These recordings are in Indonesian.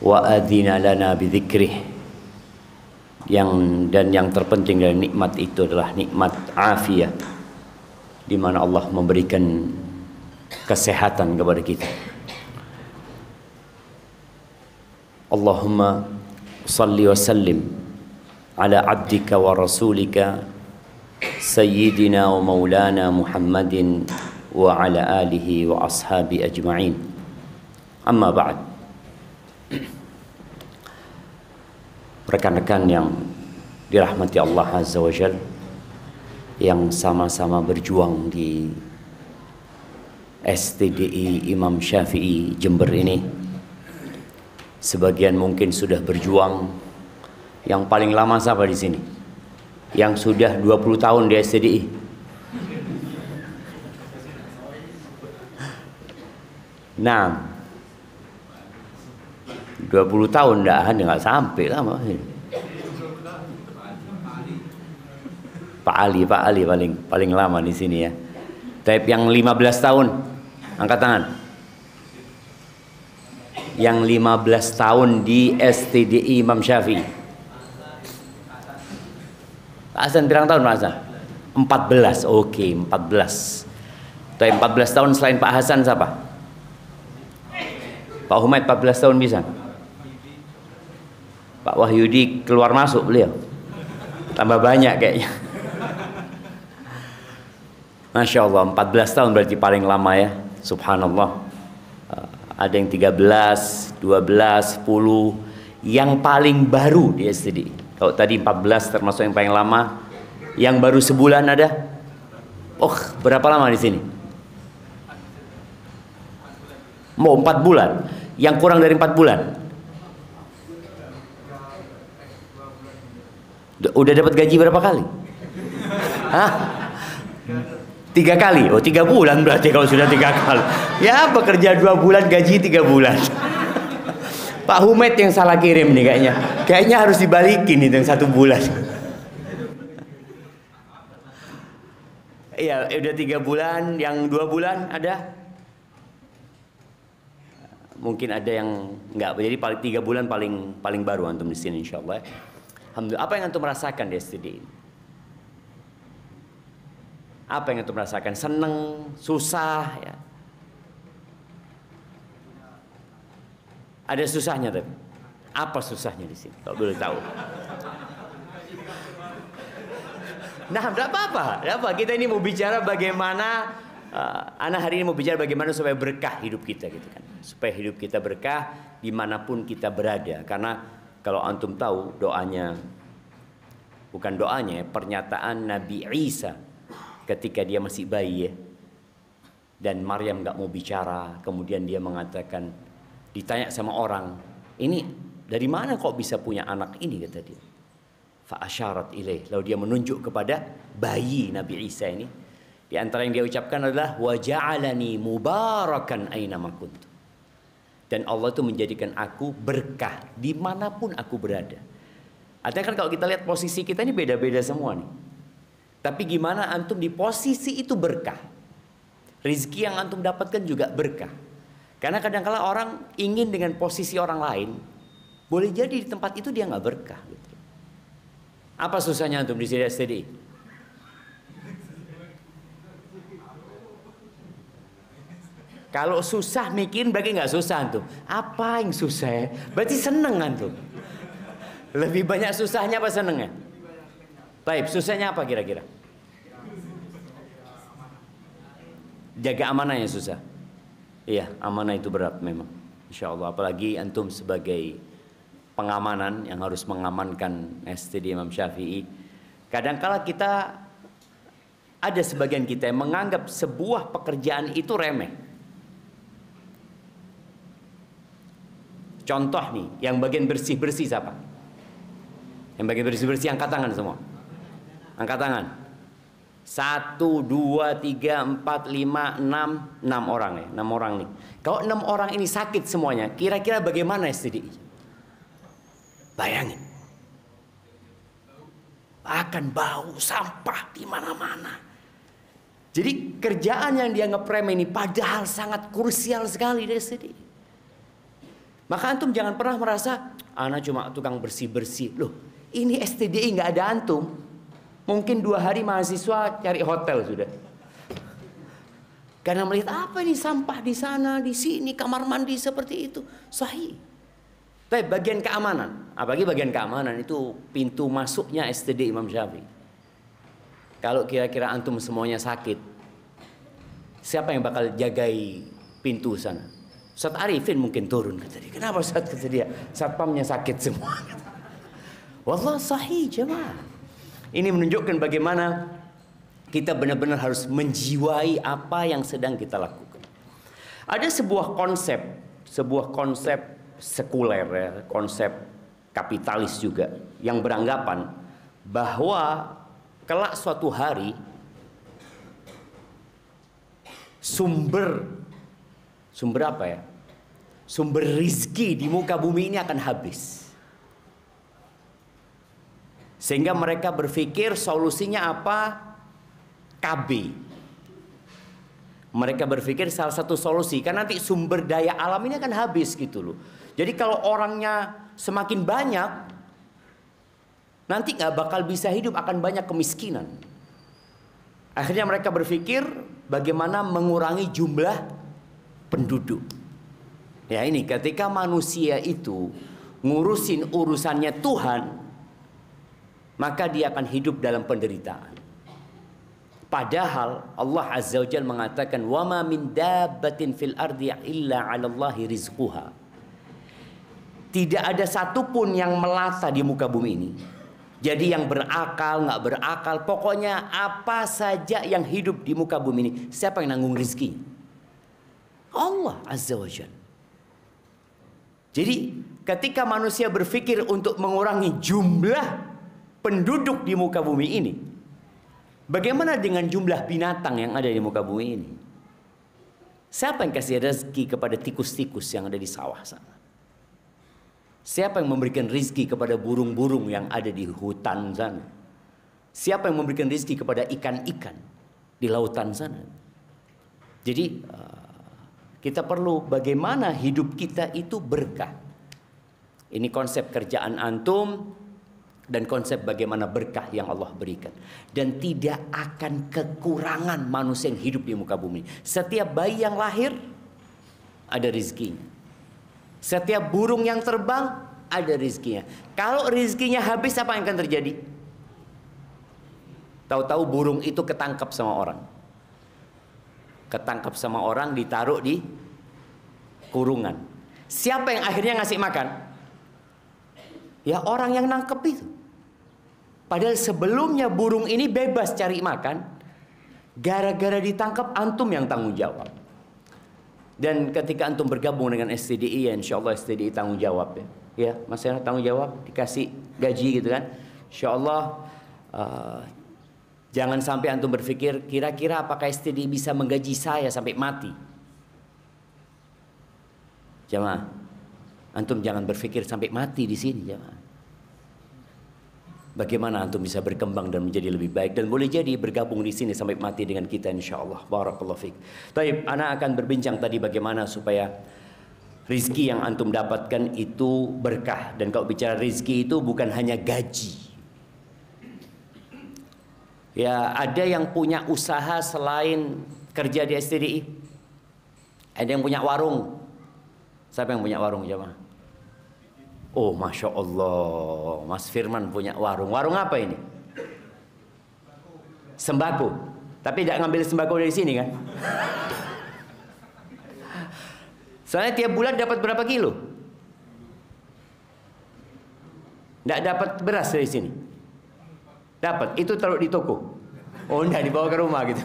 wa adina lana bidzikrih. Yang terpenting dari nikmat itu adalah nikmat afiyah, di mana Allah memberikan kesehatan kepada kita. Allahumma salli wa sallim ala abdika wa rasulika sayyidina wa maulana Muhammadin wa ala alihi wa ashabi ajma'in. Amma ba'd. Rekan-rekan yang dirahmati Allah Azza wa Jalla, yang sama-sama berjuang di STDI Imam Syafi'i Jember ini. Sebagian mungkin sudah berjuang. Yang paling lama siapa di sini? Yang sudah 20 tahun di STDI. Nah, 20 tahun nggak sampai lama. Pak Ali paling lama di sini ya. Tapi yang 15 tahun angkat tangan. Yang 15 tahun di STDI Imam Syafi'i. Pak Hasan berapa tahun Pak Hasan? 14. Oke, 14. Tapi 14 tahun selain Pak Hasan siapa? Pak Humaid 14 tahun bisa? Pak Wahyudi keluar masuk beliau. Tambah banyak kayaknya. Masya Allah, 14 tahun berarti paling lama ya. Subhanallah. Ada yang 13, 12, 10. Yang paling baru di STDI. Kalau tadi 14 termasuk yang paling lama. Yang baru sebulan ada? Oh, berapa lama di sini? Mau 4 bulan. Yang kurang dari 4 bulan. Udah dapat gaji berapa kali? Hah? 3 kali? Oh, 3 bulan berarti kalau sudah 3 kali. Ya, bekerja 2 bulan, gaji 3 bulan. Pak Humaid yang salah kirim nih kayaknya. Kayaknya harus dibalikin nih yang 1 bulan. Iya, udah 3 bulan, yang 2 bulan ada? Mungkin ada yang enggak. Jadi 3 bulan paling baru antum di sini insyaallah. Alhamdulillah. Apa yang antum merasakan di STDI? Apa yang antum merasakan? Seneng, susah ya? Ada susahnya tapi. Apa susahnya di sini? Kalau boleh tahu. Nah, tidak apa-apa. Kita ini mau bicara bagaimana Ana hari ini mau bicara bagaimana supaya berkah hidup kita gitu kan. Supaya hidup kita berkah dimanapun kita berada. Karena kalau antum tahu doanya, bukan doanya, pernyataan Nabi Isa ketika dia masih bayi ya. Dan Maryam gak mau bicara. Kemudian dia mengatakan, ditanya sama orang, ini dari mana kok bisa punya anak ini kata dia. Fa'asyarat ilaih. Lalu dia menunjuk kepada bayi Nabi Isa ini. Di antara yang dia ucapkan adalah wa ja'alani mubarakan ainama kuntu. Dan Allah itu menjadikan aku berkah dimanapun aku berada. Artinya kan kalau kita lihat posisi kita ini beda-beda semua nih. Tapi gimana antum di posisi itu berkah. Rizki yang antum dapatkan juga berkah. Karena kadang-kala orang ingin dengan posisi orang lain. Boleh jadi di tempat itu dia nggak berkah. Gitu. Apa susahnya antum di STDI? Kalau susah mikirin berarti nggak susah antum. Apa yang susah ya? Berarti seneng antum. Lebih banyak susahnya apa senengnya? Baik, susahnya apa kira-kira? Jaga amanah yang susah. Iya, amanah itu berat memang. Insya Allah, apalagi antum sebagai pengamanan yang harus mengamankan STDI Imam Syafi'i. Kadang-kala kita ada sebagian kita yang menganggap sebuah pekerjaan itu remeh. Contoh nih, yang bagian bersih-bersih siapa? Yang bagian bersih-bersih angkat tangan semua. Angkat tangan. 1, 2, 3, 4, 5, 6 orang ya. 6 orang nih. Kalau 6 orang ini sakit semuanya, kira-kira bagaimana STDI? Bayangin. Akan bau sampah di mana-mana. Jadi kerjaan yang dianggap remeh ini padahal sangat krusial sekali di STDI. Maka antum jangan pernah merasa ana cuma tukang bersih-bersih. Loh, ini STDI nggak ada antum. Mungkin 2 hari mahasiswa cari hotel sudah. Karena melihat apa ini sampah di sana, di sini, kamar mandi seperti itu. Sahih. Tapi bagian keamanan, apalagi bagian keamanan itu pintu masuknya STDI Imam Syafi'i. Kalau kira-kira antum semuanya sakit, siapa yang bakal jagai pintu sana? Ustaz Arifin mungkin turun, kata dia. Kenapa Ustaz? Kata dia, satpamnya sakit semua. Wallah sahih jemaah. Ini menunjukkan bagaimana kita benar-benar harus menjiwai apa yang sedang kita lakukan. Ada sebuah konsep sekuler ya, konsep kapitalis juga yang beranggapan bahwa kelak suatu hari sumber apa ya? Sumber rizki di muka bumi ini akan habis. Sehingga mereka berpikir solusinya apa? KB. Mereka berpikir salah satu solusi, karena nanti sumber daya alam ini akan habis gitu loh. Jadi kalau orangnya semakin banyak, nanti nggak bakal bisa hidup, akan banyak kemiskinan. Akhirnya mereka berpikir bagaimana mengurangi jumlah penduduk. Ya ini ketika manusia itu ngurusin urusannya Tuhan, maka dia akan hidup dalam penderitaan. Padahal Allah Azza wa Jalla mengatakan wa ma min dabbatin fil ardi illa 'alallahi rizquha. Tidak ada satupun yang melata di muka bumi ini. Jadi yang berakal, nggak berakal, pokoknya apa saja yang hidup di muka bumi ini, siapa yang nanggung rizkinya? Allah Azza wa Jalla. Jadi ketika manusia berpikir untuk mengurangi jumlah penduduk di muka bumi ini, bagaimana dengan jumlah binatang yang ada di muka bumi ini? Siapa yang kasih rezeki kepada tikus-tikus yang ada di sawah sana? Siapa yang memberikan rezeki kepada burung-burung yang ada di hutan sana? Siapa yang memberikan rezeki kepada ikan-ikan di lautan sana? Jadi kita perlu bagaimana hidup kita itu berkah. Ini konsep kerjaan antum dan konsep bagaimana berkah yang Allah berikan. Dan tidak akan kekurangan manusia yang hidup di muka bumi. Setiap bayi yang lahir ada rezekinya. Setiap burung yang terbang ada rezekinya. Kalau rezekinya habis, apa yang akan terjadi? Tahu-tahu burung itu ketangkap sama orang. Ketangkap sama orang, ditaruh di kurungan. Siapa yang akhirnya ngasih makan? Ya orang yang nangkep itu. Padahal sebelumnya burung ini bebas cari makan. Gara-gara ditangkap, antum yang tanggung jawab. Dan ketika antum bergabung dengan STDI, ya insya Allah STDI tanggung jawab ya. Ya, masalah tanggung jawab, dikasih gaji gitu kan. Insya Allah jangan sampai antum berpikir kira-kira apakah STDI bisa menggaji saya sampai mati. Jamaah, antum jangan berpikir sampai mati di sini jamaah. Bagaimana antum bisa berkembang dan menjadi lebih baik, dan boleh jadi bergabung di sini sampai mati dengan kita insyaallah. Barakallahu fiik. Baik, ana akan berbincang tadi bagaimana supaya rizki yang antum dapatkan itu berkah. Dan kalau bicara rizki itu bukan hanya gaji. Ya, ada yang punya usaha selain kerja di STDI. Ada yang punya warung. Siapa yang punya warung jemaah? Oh, Masya Allah, Mas Firman punya warung. Warung apa ini? Sembako. Tapi tidak ngambil sembako dari sini kan? Soalnya tiap bulan dapat berapa kilo? Tidak dapat beras dari sini. Dapat, itu taruh di toko. Oh, enggak, dibawa ke rumah gitu.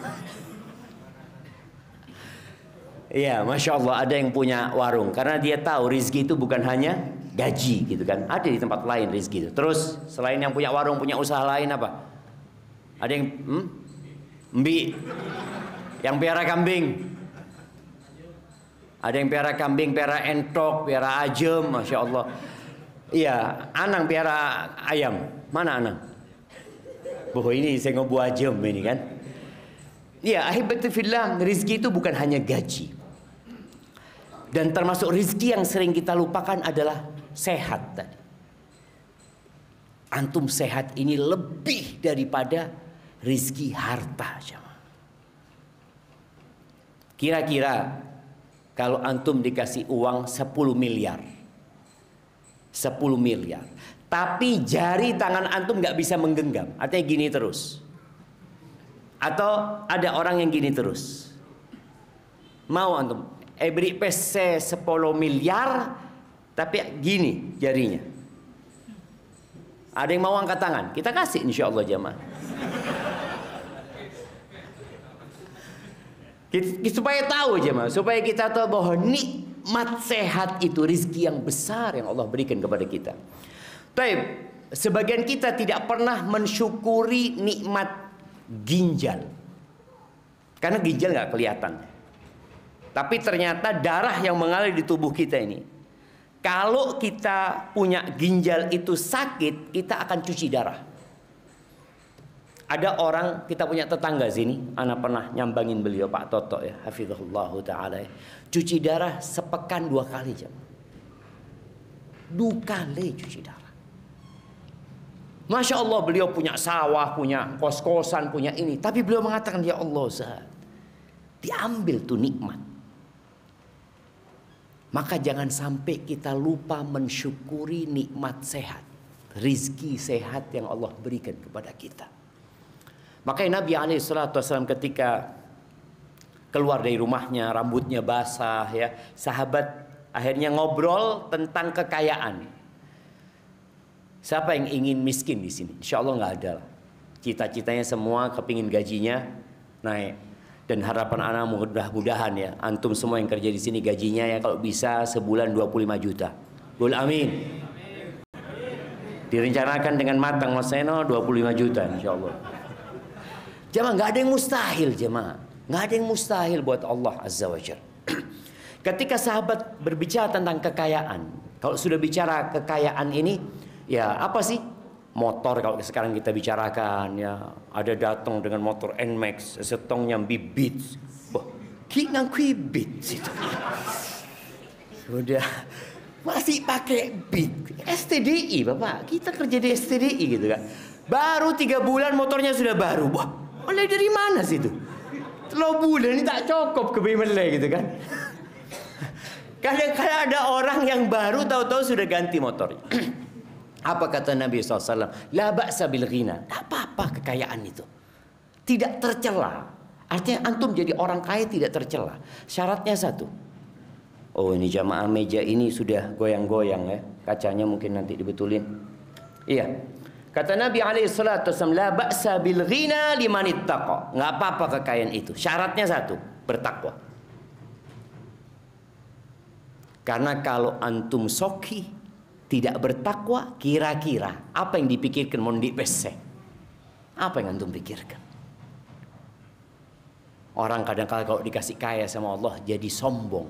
Iya, Masya Allah, ada yang punya warung. Karena dia tahu rizki itu bukan hanya gaji gitu kan. Ada di tempat lain rizki itu. Terus selain yang punya warung, punya usaha lain apa? Ada yang mbi, yang piara kambing. Ada yang piara kambing, piara entok, piara ajem, Masya Allah. Iya, Anang piara ayam. Mana Anang? Boh, ini saya ngobu ajem ini kan. Iya, ahibati fillah, rizki itu bukan hanya gaji. Dan termasuk rizki yang sering kita lupakan adalah sehat tadi. Antum sehat ini lebih daripada rizki harta. Kira-kira kalau antum dikasih uang 10 miliar. 10 miliar. Tapi jari tangan antum nggak bisa menggenggam. Artinya gini terus. Atau ada orang yang gini terus. Mau antum beri PC 10 miliar tapi gini jarinya. Ada yang mau angkat tangan? Kita kasih insya Allah jamaah. Supaya tahu jemaah, supaya kita tahu bahwa nikmat sehat itu rizki yang besar yang Allah berikan kepada kita. Baik, sebagian kita tidak pernah mensyukuri nikmat ginjal, karena ginjal nggak kelihatan. Tapi ternyata darah yang mengalir di tubuh kita ini, kalau kita punya ginjal itu sakit, kita akan cuci darah. Ada orang, kita punya tetangga sini, anak pernah nyambangin beliau, Pak Toto ya, hafizahullahu ta'ala ya. Cuci darah sepekan 2 kali jam. 2 kali cuci darah. Masya Allah beliau punya sawah, punya kos-kosan, punya ini. Tapi beliau mengatakan, ya Allah Ustaz, diambil tuh nikmat. Maka jangan sampai kita lupa mensyukuri nikmat sehat. Rizki sehat yang Allah berikan kepada kita. Makanya Nabi SAW ketika keluar dari rumahnya, rambutnya basah ya, sahabat akhirnya ngobrol tentang kekayaan. Siapa yang ingin miskin di sini? Insya Allah nggak ada. Cita-citanya semua kepingin gajinya naik. Dan harapan anak mudah-mudahan ya, antum semua yang kerja di sini gajinya ya kalau bisa sebulan 25 juta. Boleh amin. Direncanakan dengan matang Mas Seno 25 juta insya Allah. Jemaah, nggak ada yang mustahil jemaah. Nggak ada yang mustahil buat Allah Azza wa Jalla. Ketika sahabat berbicara tentang kekayaan, kalau sudah bicara kekayaan ini, ya apa sih? Motor kalau sekarang kita bicarakan ya, ada datang dengan motor NMAX, setong nyambi Beats. Wah, kinang kui Beats itu. Sudah masih pakai Beats. STDI Bapak, kita kerja di STDI gitu kan. Baru 3 bulan motornya sudah baru. Wah, mulai dari mana sih itu? 3 bulan ini tak cukup ke Bimele gitu kan. Kadang-kadang ada orang yang baru tahu-tahu sudah ganti motornya. Apa kata Nabi SAW? La ba'sa bil ghina. Tak apa-apa kekayaan itu. Tidak tercela. Artinya antum jadi orang kaya tidak tercela. Syaratnya satu. Oh ini jamaah meja ini sudah goyang-goyang ya. Kacanya mungkin nanti dibetulin. Iya. Kata Nabi SAW, la ba'sa bil ghina liman ittaqa. Nggak apa-apa kekayaan itu. Syaratnya satu, bertakwa. Karena kalau antum soki, tidak bertakwa, kira-kira apa yang dipikirkan mondi pese? Apa yang antum pikirkan? Orang kadang-kadang kalau dikasih kaya sama Allah jadi sombong.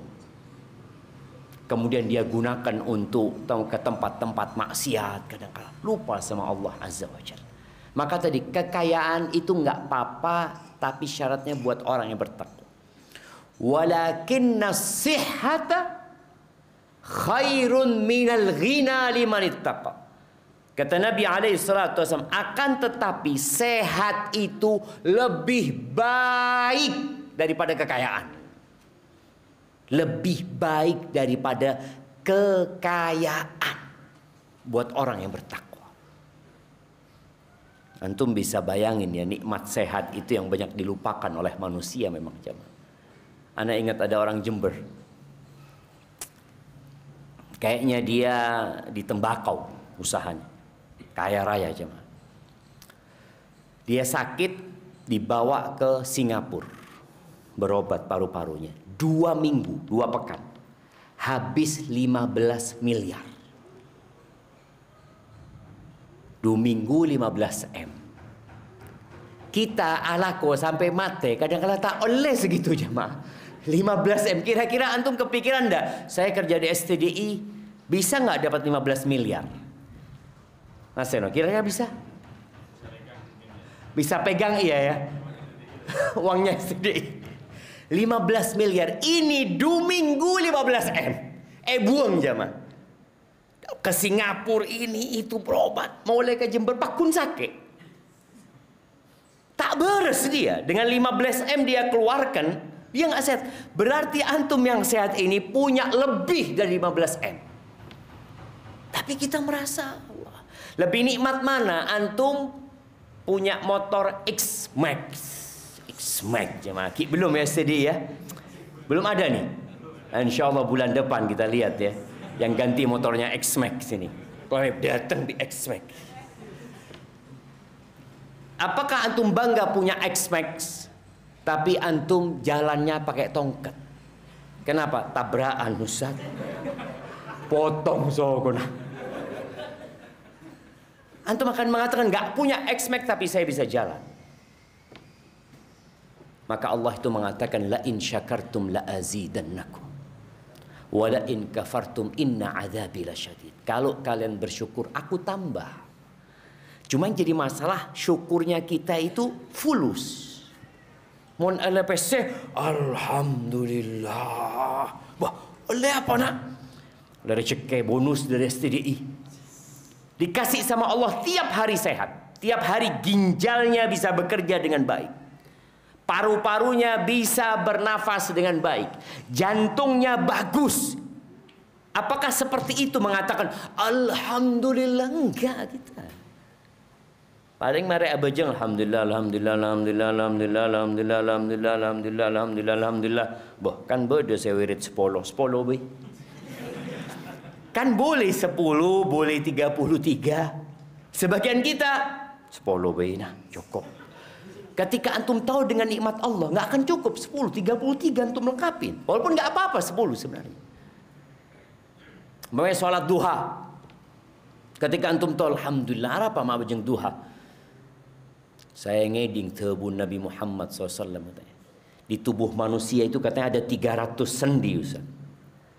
Kemudian dia gunakan untuk ke tempat-tempat maksiat, kadang-kadang lupa sama Allah Azza wa Jalla. Maka tadi kekayaan itu nggak apa-apa, tapi syaratnya buat orang yang bertakwa. Walakinna sihhata khairun minal ghina liman ittaqa. Kata Nabi SAW, akan tetapi sehat itu lebih baik daripada kekayaan. Lebih baik daripada kekayaan buat orang yang bertakwa. Antum bisa bayangin ya, nikmat sehat itu yang banyak dilupakan oleh manusia memang jemaah. Ana ingat ada orang Jember. Kayaknya dia di tembakau usahanya, kaya raya jemaah. Dia sakit, dibawa ke Singapura, berobat paru-parunya. 2 minggu, 2 pekan, habis 15 miliar. 2 minggu 15 M. Kita alako sampai mati, kadang-kadang tak oleh segitu jemaah. 15 M, kira-kira antum kepikiran enggak? Saya kerja di STDI, bisa nggak dapat 15 miliar? Mas Seno, kira-kira bisa? Bisa pegang iya ya? Uangnya STDI. 15 miliar. Ini 2 minggu 15 M. Buang jamaah. Ke Singapura ini itu berobat. Mau ke Jember pakun sakit. Tak beres dia. Dengan 15 M dia keluarkan. Dia nggak sehat. Berarti antum yang sehat ini punya lebih dari 15 M. Tapi kita merasa wah, lebih nikmat mana antum punya motor X-Max. X-Max jemaah. Belum ya sedih ya. Belum ada nih. Insya Allah bulan depan kita lihat ya. Yang ganti motornya X-Max ini. Kalau datang di X-Max. Apakah antum bangga punya X-Max? Tapi antum jalannya pakai tongkat. Kenapa? Tabrakan Ustaz. Potong sokona. Antum akan mengatakan nggak punya X-Max tapi saya bisa jalan. Maka Allah itu mengatakan la in syakartum la azidannakum. Wa la in kafartum inna adzabi lasyadid. Kalau kalian bersyukur aku tambah. Cuma yang jadi masalah syukurnya kita itu fulus. Mon LPC, alhamdulillah. Wah, oleh apa nak? Dari rezeki bonus dari STDI. Dikasih sama Allah tiap hari sehat. Tiap hari ginjalnya bisa bekerja dengan baik. Paru-parunya bisa bernafas dengan baik. Jantungnya bagus. Apakah seperti itu mengatakan alhamdulillah? Enggak kita. Paling mari abajeng alhamdulillah alhamdulillah alhamdulillah alhamdulillah alhamdulillah alhamdulillah alhamdulillah alhamdulillah alhamdulillah. Boh kan beda saya wirid 10 be. Kan boleh 10, boleh 33. Sebagian kita 10 be nah cukup. Ketika antum tahu dengan nikmat Allah nggak akan cukup 10, 33 antum lengkapin. Walaupun nggak apa-apa 10 sebenarnya. Mau sholat duha. Ketika antum tahu alhamdulillah apa ma abajeng duha. Saya ngeding tebun Nabi Muhammad SAW. Di tubuh manusia itu katanya ada 300 sendi Ustaz.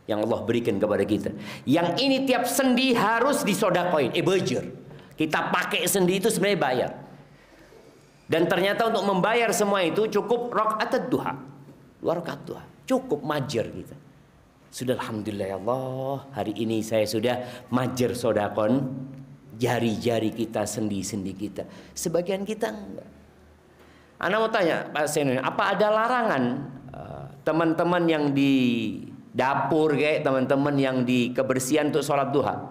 Yang Allah berikan kepada kita. Yang ini tiap sendi harus disodakoin. Bejer. Kita pakai sendi itu sebenarnya bayar. Dan ternyata untuk membayar semua itu cukup rakaat duha. 2 rakaat duha. Cukup majer kita. Sudah alhamdulillah ya Allah. Hari ini saya sudah majer sodakon. Jari-jari kita, sendi-sendi kita. Sebagian kita enggak. Ana mau tanya Pak Seno, apa ada larangan teman-teman yang di dapur kayak teman-teman yang di kebersihan untuk sholat duha?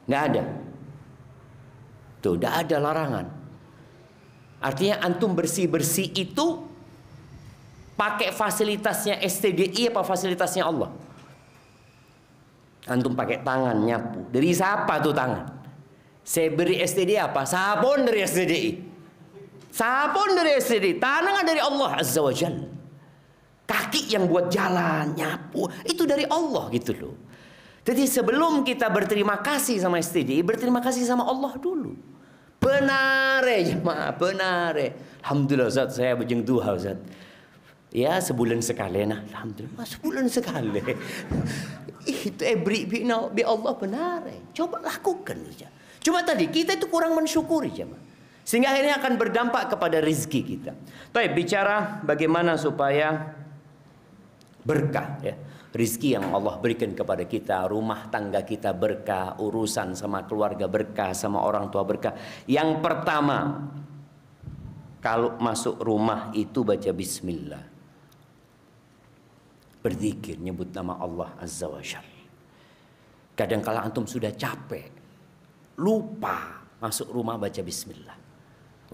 Nggak ada. Tuh, nggak ada larangan. Artinya antum bersih-bersih itu pakai fasilitasnya STDI apa fasilitasnya Allah? Antum pakai tangan nyapu. Dari siapa tuh tangan? Saya beri STDI apa? Sabun dari STDI. Sabun dari STDI. Tangan dari Allah Azza wa Jalla. Kaki yang buat jalan, nyapu. Itu dari Allah gitu loh. Jadi sebelum kita berterima kasih sama STDI, berterima kasih sama Allah dulu. Benar ya jemaah, benar. Alhamdulillah Ustaz, saya bejeng duha Ustaz. Ya sebulan sekali nah. Alhamdulillah sebulan sekali. Itu bi Allah benar. Coba lakukan saja. Cuma tadi kita itu kurang mensyukuri jemaah. Sehingga akhirnya akan berdampak kepada rezeki kita. Tapi bicara bagaimana supaya berkah ya. Rizki yang Allah berikan kepada kita, rumah tangga kita berkah, urusan sama keluarga berkah, sama orang tua berkah. Yang pertama, kalau masuk rumah itu baca bismillah. Berzikir, nyebut nama Allah Azza wa Jalla. Kadang-kala antum sudah capek, lupa masuk rumah baca bismillah.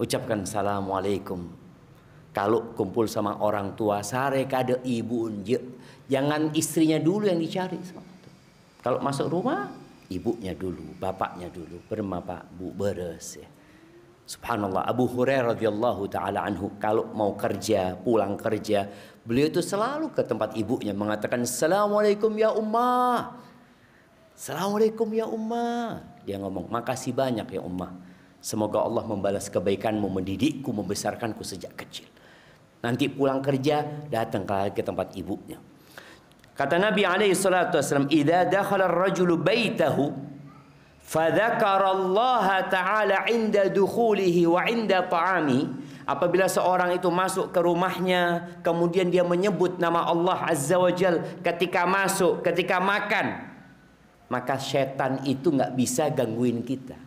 Ucapkan assalamualaikum. Kalau kumpul sama orang tua, sare kada ibu unje. Jangan istrinya dulu yang dicari. Kalau masuk rumah, ibunya dulu, bapaknya dulu. Bermapa bu beres ya. Subhanallah, Abu Hurairah radhiyallahu taala anhu kalau mau kerja, pulang kerja, beliau itu selalu ke tempat ibunya mengatakan assalamualaikum ya ummah. Assalamualaikum ya ummah. Dia ngomong, makasih banyak ya ummah. Semoga Allah membalas kebaikanmu, mendidikku, membesarkanku sejak kecil. Nanti pulang kerja, datang ke tempat ibunya. Kata Nabi alaihi salatu wasallam, "Idza dakhala ar-rajulu baitahu فذكر الله تعالى عند دخوله وعند طعامه Apabila seorang itu masuk ke rumahnya, kemudian dia menyebut nama Allah Azza wa Jal ketika masuk, ketika makan, maka setan itu nggak bisa gangguin kita.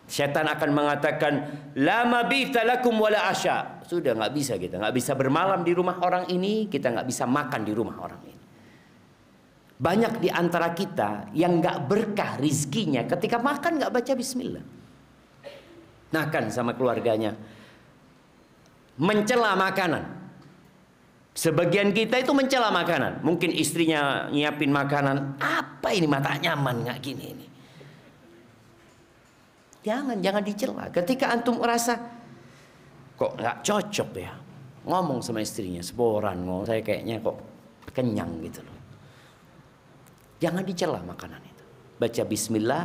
Setan akan mengatakan, la mabita lakum wala asya. Sudah nggak bisa kita, nggak bisa bermalam di rumah orang ini, kita nggak bisa makan di rumah orang ini. Banyak di antara kita yang nggak berkah rizkinya ketika makan nggak baca bismillah. Makan sama keluarganya, mencela makanan. Sebagian kita itu mencela makanan. Mungkin istrinya nyiapin makanan, apa ini mata nyaman nggak gini ini. Jangan dicela. Ketika antum merasa kok nggak cocok ya, ngomong sama istrinya, seboran ngomong, saya kayaknya kok kenyang gitu loh. Jangan dicela makanan itu. Baca bismillah.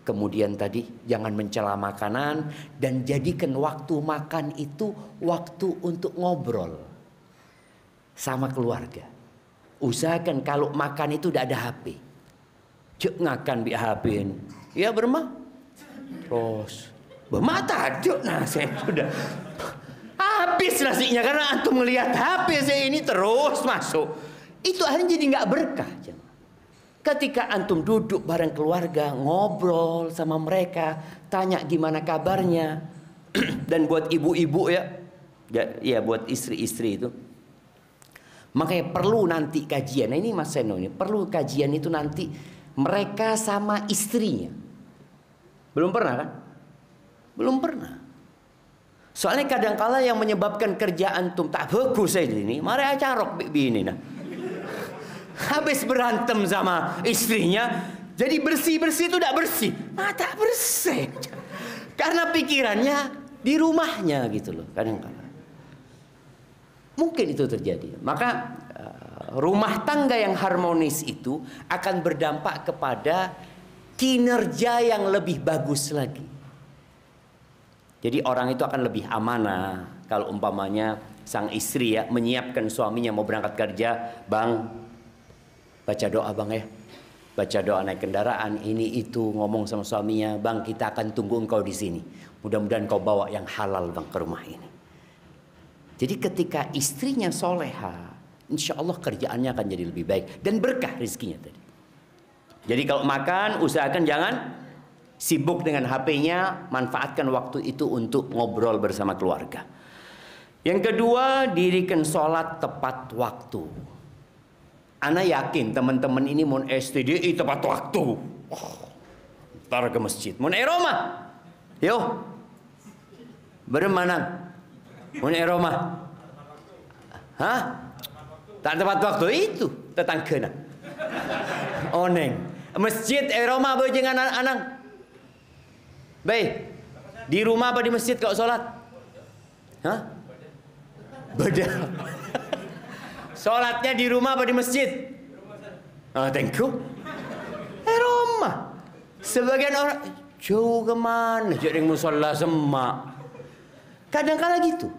Kemudian tadi jangan mencela makanan, dan jadikan waktu makan itu waktu untuk ngobrol sama keluarga. Usahakan kalau makan itu tidak ada HP. Cuk ngakan bi HP. Ya bermah. Terus bermata aduk, nah saya sudah habis nasinya karena antum melihat HP saya ini terus masuk. Itu akhirnya jadi nggak berkah. Ketika antum duduk bareng keluarga, ngobrol sama mereka, tanya gimana kabarnya. Dan buat ibu-ibu ya buat istri-istri itu, makanya perlu nanti kajian. Nah ini Mas Seno ini perlu kajian itu nanti mereka sama istrinya. Belum pernah kan? Belum pernah. Soalnya kadang-kala yang menyebabkan kerja antum tak bagus saja ini, mari acarok ini nah. Habis berantem sama istrinya, jadi bersih-bersih itu tidak bersih. Mata bersih. Karena pikirannya di rumahnya gitu loh kadang-kadang. Mungkin itu terjadi. Maka rumah tangga yang harmonis itu akan berdampak kepada kinerja yang lebih bagus lagi. Jadi orang itu akan lebih amanah. Kalau umpamanya sang istri ya menyiapkan suaminya mau berangkat kerja, bang, baca doa bang ya, baca doa naik kendaraan ini itu, ngomong sama suaminya, bang kita akan tunggu engkau di sini. Mudah-mudahan kau bawa yang halal bang ke rumah ini. Jadi ketika istrinya soleha, insya Allah kerjaannya akan jadi lebih baik dan berkah rezekinya tadi. Jadi kalau makan usahakan jangan sibuk dengan HP-nya, manfaatkan waktu itu untuk ngobrol bersama keluarga. Yang kedua, dirikan sholat tepat waktu. Ana yakin teman-teman ini mau STDI tepat waktu. Ntar ke masjid. Mau Roma. Yo. Beremana? Mau Roma. Hah? Tak tepat waktu itu. Tetangga. Oneng. Masjid Roma apa jangan anak-anak? Baik. Di rumah apa di masjid kalau sholat? Hah? Beda. Sholatnya di rumah apa di masjid? Oh, thank you. Rumah. Sebagian orang jauh kemana? Jadi musola semak. Kadang-kala gitu.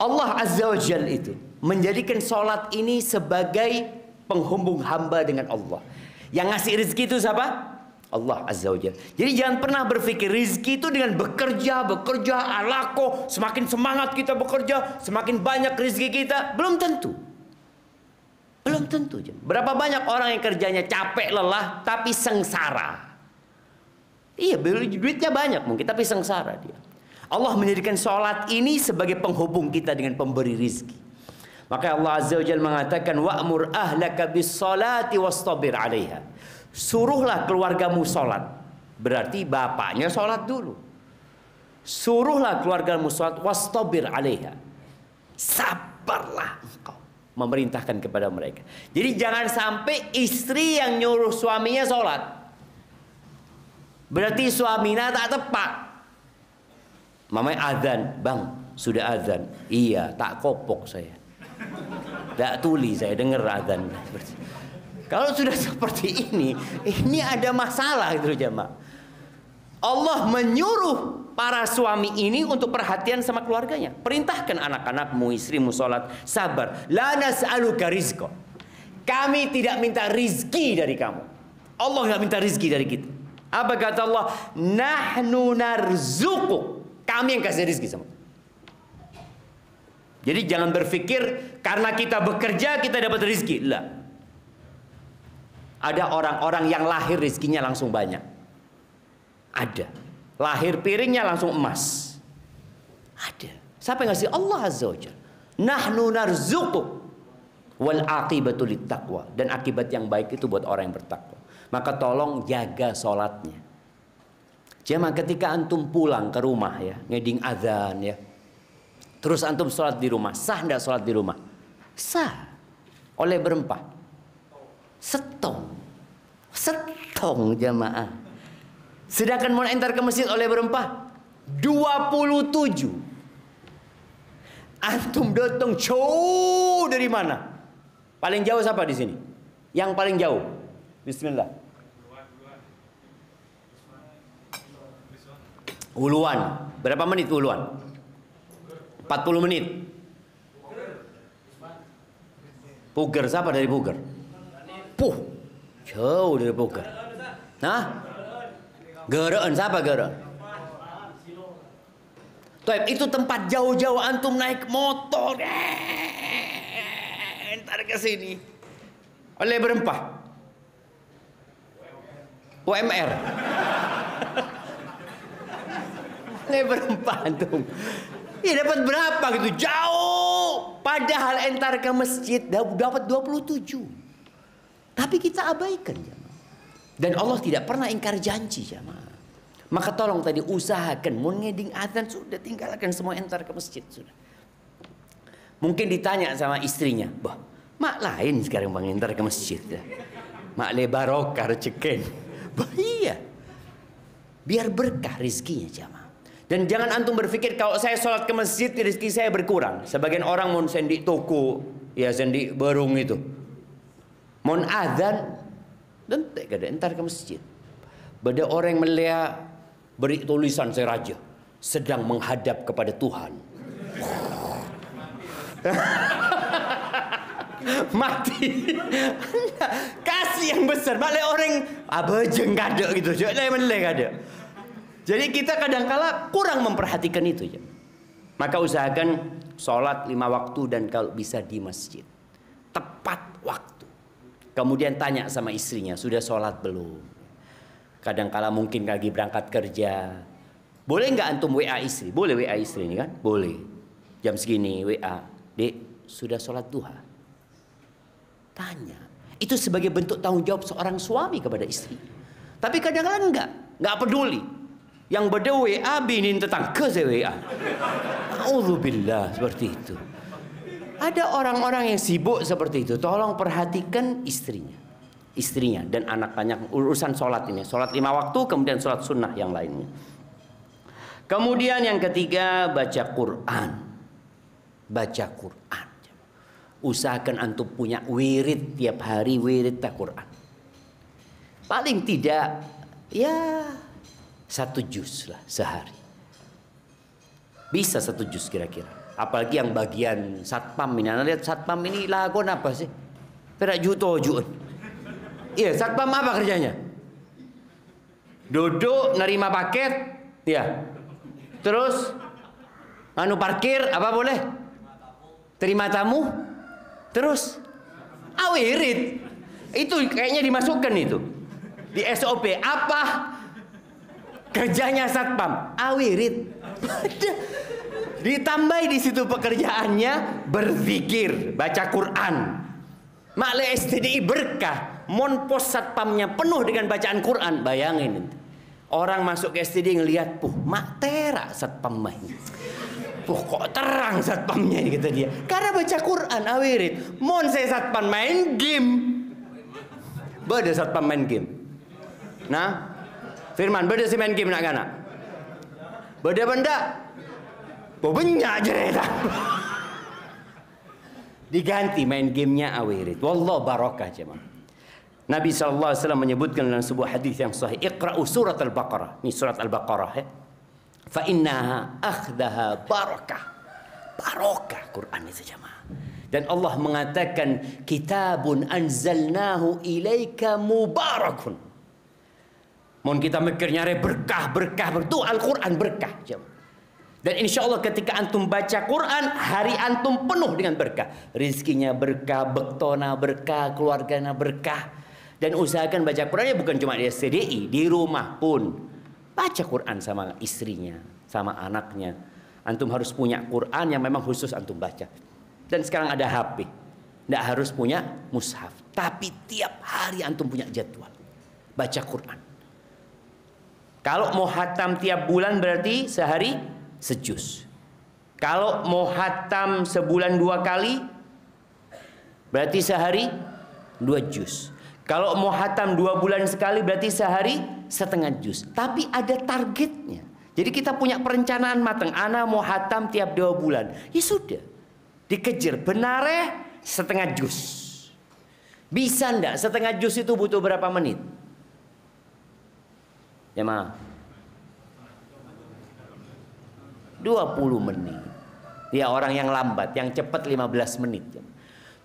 Allah Azza wa Jalla itu menjadikan sholat ini sebagai penghubung hamba dengan Allah. Yang ngasih rezeki itu siapa? Allah Azza wa Jalla. Jadi jangan pernah berpikir rezeki itu dengan bekerja, alako, semakin semangat kita bekerja, semakin banyak rezeki kita. Belum tentu. Belum tentu. Berapa banyak orang yang kerjanya capek, lelah, tapi sengsara. Iya, duitnya banyak mungkin, tapi sengsara dia. Allah menjadikan sholat ini sebagai penghubung kita dengan pemberi rizki. Maka Allah Azza wa Jalla mengatakan, wa'mur ahlaka bis salati wastabir 'alaiha. Suruhlah keluargamu sholat. Berarti bapaknya sholat dulu. Suruhlah keluargamu sholat wastabir 'alaiha. Sabarlah engkau memerintahkan kepada mereka. Jadi jangan sampai istri yang nyuruh suaminya sholat. Berarti suaminya tak tepat. Mamanya azan, bang sudah azan. Iya, tak kopok saya. Tak tuli saya dengar azan. Kalau sudah seperti ini ada masalah itu jemaah. Allah menyuruh para suami ini untuk perhatian sama keluarganya. Perintahkan anak-anakmu, istrimu sholat, sabar. La nas'aluka rizqa. Kami tidak minta rizki dari kamu. Allah nggak minta rizki dari kita. Apa kata Allah? Nahnu narzuquk. Kami yang kasih rezeki sama. Jadi jangan berpikir karena kita bekerja kita dapat rezeki. Lah. Ada orang-orang yang lahir rezekinya langsung banyak. Ada. Lahir piringnya langsung emas. Ada. Siapa yang ngasih? Allah Azza wa Jalla. Nahnu narzuquk wal aqibatu littaqwa. Dan akibat yang baik itu buat orang yang bertakwa. Maka tolong jaga sholatnya. Jemaah, ketika antum pulang ke rumah ya, ngeding azan ya. Terus antum sholat di rumah, sah enggak sholat di rumah? Sah. Oleh berempah. Setong. Setong jemaah. Sedangkan mau entar ke masjid oleh berempah 27. Antum datang jauh dari mana? Paling jauh siapa di sini? Yang paling jauh. Bismillah. Uluan. Berapa menit Uluan? 40 menit. Puger, siapa dari Puger? Jauh dari Puger. Nah? Geraan, siapa geraan? Tuh, itu tempat jauh-jauh antum naik motor. Entar ke sini. Oleh berempah. UMR. Oleh berempah antum. Ya dapat berapa gitu? Jauh. Padahal entar ke masjid dapat 27. Tapi kita abaikan jemaah. Dan Allah tidak pernah ingkar janji jemaah. Maka tolong tadi usahakan mau ngeding azan sudah tinggalkan semua entar ke masjid sudah. Mungkin ditanya sama istrinya, "Bah, mak lain sekarang bang entar ke masjid ya. Mak le barokah rezeki." Bah iya. Biar berkah rezekinya jemaah. Dan jangan antum berpikir kalau saya sholat ke masjid rezeki saya berkurang. Sebagian orang mau sendik toko, ya sendik berung itu. Mau azan dan tak ada entar ke masjid. Bada orang yang melihat beri tulisan saya raja sedang menghadap kepada Tuhan. Mati. Kasih yang besar. Balik orang abajeng kada gitu. Jangan melek kada. Jadi kita kadang-kala kurang memperhatikan itu ya. Maka usahakan sholat 5 waktu dan kalau bisa di masjid. Tepat waktu. Kemudian tanya sama istrinya, sudah sholat belum? Kadang-kala mungkin lagi berangkat kerja. Boleh nggak antum WA istri? Boleh WA istri ini kan? Boleh. Jam segini WA. Dek, sudah sholat duha? Tanya. Itu sebagai bentuk tanggung jawab seorang suami kepada istri. Tapi kadang-kala nggak peduli. Yang beda WA binin tetangga saya WA. Auzubillah seperti itu. Ada orang-orang yang sibuk seperti itu. Tolong perhatikan istrinya. Istrinya dan anak-anak urusan sholat ini. Sholat 5 waktu kemudian sholat sunnah yang lainnya. Kemudian yang ketiga baca Quran. Baca Quran. Usahakan antum punya wirid tiap hari wirid Quran. Paling tidak ya 1 juz lah sehari. Bisa 1 juz kira-kira. Apalagi yang bagian satpam ini. Anda lihat satpam ini lagon apa sih? Perak juta. Iya, satpam apa kerjanya? Duduk, nerima paket. Ya. Terus parkir apa boleh? Terima tamu. Terus wirid. Itu kayaknya dimasukkan itu. Di SOP apa? Kerjanya satpam, wirid. Ditambah di situ pekerjaannya berzikir, baca Quran. Makle STDI berkah. Mon pos satpamnya penuh dengan bacaan Quran. Bayangin orang masuk ke STDI ngelihat, mak terak satpam main. Kok terang satpamnya gitu dia. Karena baca Quran, wirid. Mon saya satpam main game. Beda satpam main game. Nah, Firman, beda si main game nak kana? Beda benda? Banyak cerita. Diganti main gamenya wirid. Wallah barakah jemaah. Nabi SAW menyebutkan dalam sebuah hadis yang sahih, Iqra'u surat Al-Baqarah. Ini surat Al-Baqarah ya. Fa innaha akhdaha barakah. Barakah Quran itu jemaah. Dan Allah mengatakan kitabun anzalnahu ilaika mubarakun. Mohon kita mikir nyari berkah. Betul Al-Quran berkah. Dan insya Allah ketika antum baca Quran, hari antum penuh dengan berkah. Rizkinya berkah, bektona berkah, keluarganya berkah. Dan usahakan baca Qurannya bukan cuma di STDI, di rumah pun. Baca Quran sama istrinya, sama anaknya. Antum harus punya Quran yang memang khusus antum baca. Dan sekarang ada HP. Tidak harus punya mushaf. Tapi tiap hari antum punya jadwal. Baca Quran. Kalau mau hatam tiap bulan berarti sehari sejuz. Kalau mau hatam sebulan 2 kali berarti sehari 2 juz. Kalau mau hatam 2 bulan sekali berarti sehari setengah juz. Tapi ada targetnya. Jadi kita punya perencanaan matang. Ana mau hatam tiap 2 bulan. Ya sudah. Dikejar. Benarnya setengah juz. Bisa enggak? Setengah juz itu butuh berapa menit? Ya ma, 20 menit. Ya orang yang lambat, yang cepat 15 menit.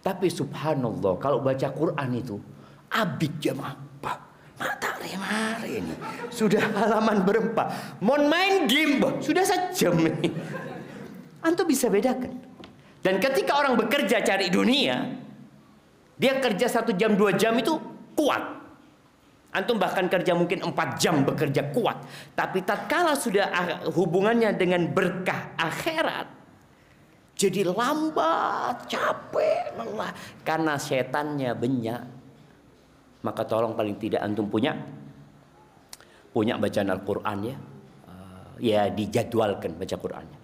Tapi subhanallah, kalau baca Quran itu abid jamaah. Mata remare ini. Sudah halaman berempat. Mau main game, sudah sejam ini. Antum bisa bedakan. Dan ketika orang bekerja cari dunia, dia kerja 1 jam 2 jam itu kuat. Antum bahkan kerja mungkin 4 jam bekerja kuat. Tapi tatkala sudah hubungannya dengan berkah akhirat, jadi lambat, capek, lelah. Karena setannya banyak. Maka tolong paling tidak antum punya bacaan Al-Quran ya. Ya dijadwalkan baca Qurannya.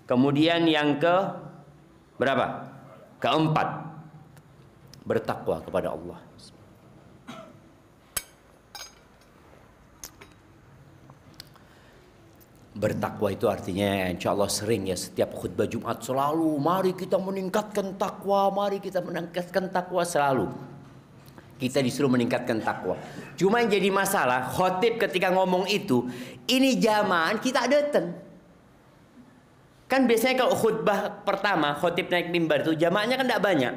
Kemudian yang ke berapa? Keempat, bertakwa kepada Allah. Bertakwa itu artinya insya Allah sering ya, setiap khutbah Jumat selalu mari kita meningkatkan takwa, mari kita meningkatkan takwa selalu. Kita disuruh meningkatkan takwa. Cuma yang jadi masalah khotib ketika ngomong itu, ini jamaah kita datang. Kan biasanya kalau khutbah pertama khotib naik mimbar itu jamaahnya kan tidak banyak.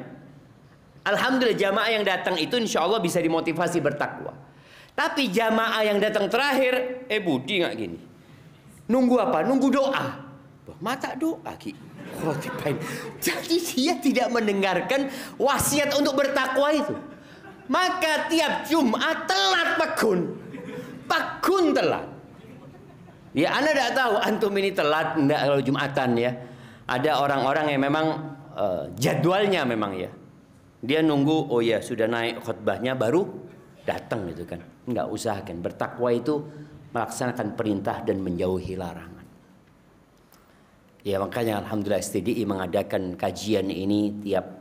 Alhamdulillah jamaah yang datang itu insya Allah bisa dimotivasi bertakwa. Tapi jamaah yang datang terakhir, Budi nggak gini. Nunggu apa? Nunggu doa. Mata doa ki. Jadi dia tidak mendengarkan wasiat untuk bertakwa itu. Maka tiap Jumat telat Pakun telat. Ya Anda tidak tahu antum ini telat enggak kalau Jumatan ya. Ada orang-orang yang memang jadwalnya memang ya. Dia nunggu oh ya sudah naik khutbahnya baru datang gitu kan. Enggak usahakan. Bertakwa itu melaksanakan perintah dan menjauhi larangan. Ya makanya alhamdulillah STDI mengadakan kajian ini tiap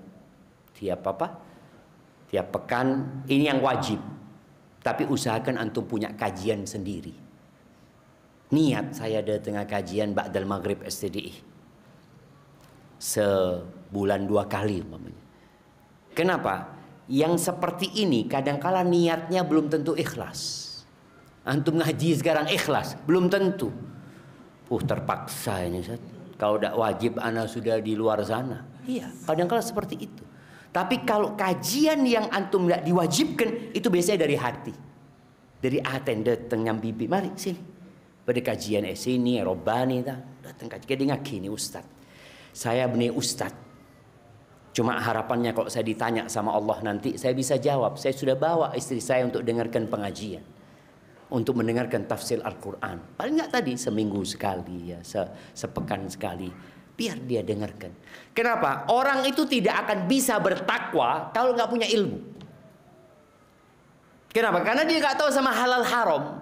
pekan. Ini yang wajib. Tapi usahakan antum punya kajian sendiri. Niat saya datang kajian ba'dal maghrib STDI. Sebulan 2 kali umpamanya. Kenapa? Yang seperti ini kadangkala niatnya belum tentu ikhlas. Antum ngaji sekarang ikhlas, belum tentu. Terpaksa ini Ustaz. Kalau tidak wajib ana sudah di luar sana. Iya, kadang-kadang seperti itu. Tapi kalau kajian yang antum tidak diwajibkan itu biasanya dari hati. Dari aten datang nyambibi, mari sini. Pada kajian sini Robani datang kajian gini Ustaz. Saya benih Ustaz. Cuma harapannya kalau saya ditanya sama Allah nanti saya bisa jawab. Saya sudah bawa istri saya untuk dengarkan pengajian. Untuk mendengarkan tafsir Al-Quran. Paling nggak tadi seminggu sekali ya, sepekan sekali. Biar dia dengarkan. Kenapa? Orang itu tidak akan bisa bertakwa kalau nggak punya ilmu. Kenapa? Karena dia nggak tahu sama halal haram.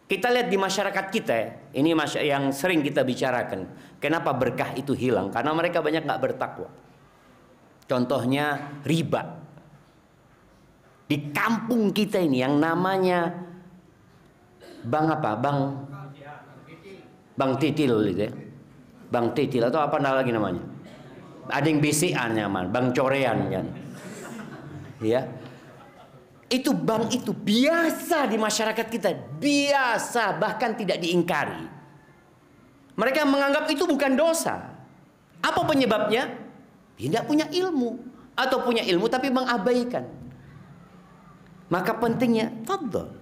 Kita lihat di masyarakat kita ya, ini yang sering kita bicarakan. Kenapa berkah itu hilang? Karena mereka banyak nggak bertakwa. Contohnya riba. Di kampung kita ini yang namanya Bang Titil gitu ya. Bang Titil atau apa lagi namanya? Ada yang BCA nyaman, Bang Corean kan. Ya. Itu bank itu biasa di masyarakat kita, biasa bahkan tidak diingkari. Mereka menganggap itu bukan dosa. Apa penyebabnya? Dia tidak punya ilmu atau punya ilmu tapi mengabaikan. Maka pentingnya fadhol,